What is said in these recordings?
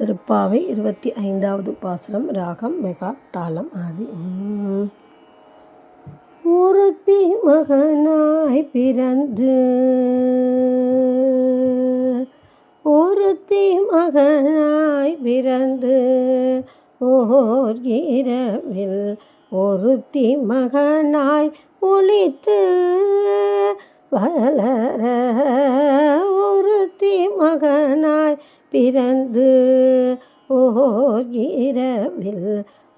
திருப்பாவை 25வது பாசுரம். ராகம் மெகா, தாளம் ஆதி. ஒருத்தி மகனாய் பிறந்து ஓர் இரவில் ஒருத்தி மகனாய் ஒளித்து வளர ஒருத்தி மகனாய் பிறந்து ஓர் இரவில்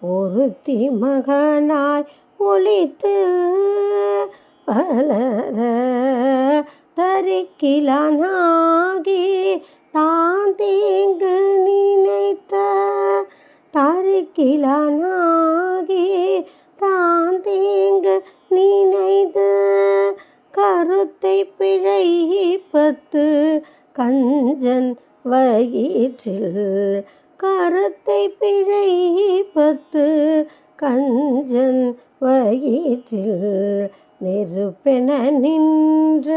ஒருத்தி மகனாய் ஒளித்து வளர தரிக்கிலானாகி தான் தீங்கு நினைத்த தரிக்கிலானாகி தான் தீங்கு நினைத்து கருத்தை பிழைப்பத்து கஞ்சன் வயிற்றில் கருத்தை பிழைப்பத்து கஞ்சன் வயிற்றில் நெருப்பென நின்ற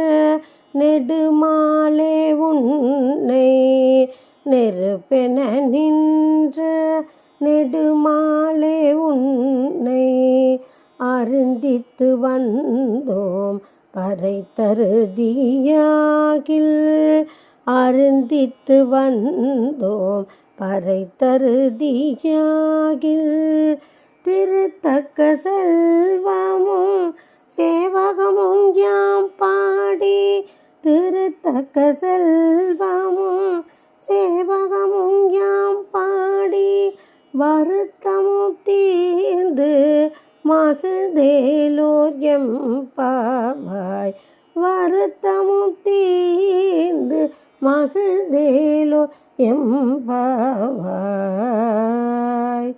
நெடுமாலே உன்னை நெருப்பென நின்ற நெடுமாலே உன்னை அருந்தித்து வந்தோம் பறை தருதியாகில் அருந்தித்து வந்தோம் பறை தருதியாகில் திருத்தக்க செல்வமும் சேவகமும் யாம் பாடி திருத்தக்க செல்வமும் சேவகமும் யாம் பாடி வருத்தமும் தீர்ந்து மகிழ்ந்தேலோர் எம்பாவாய் வருத்தமும் தீர்ந்து மகிழ்ந்தேலோர் எம்பாவாய்.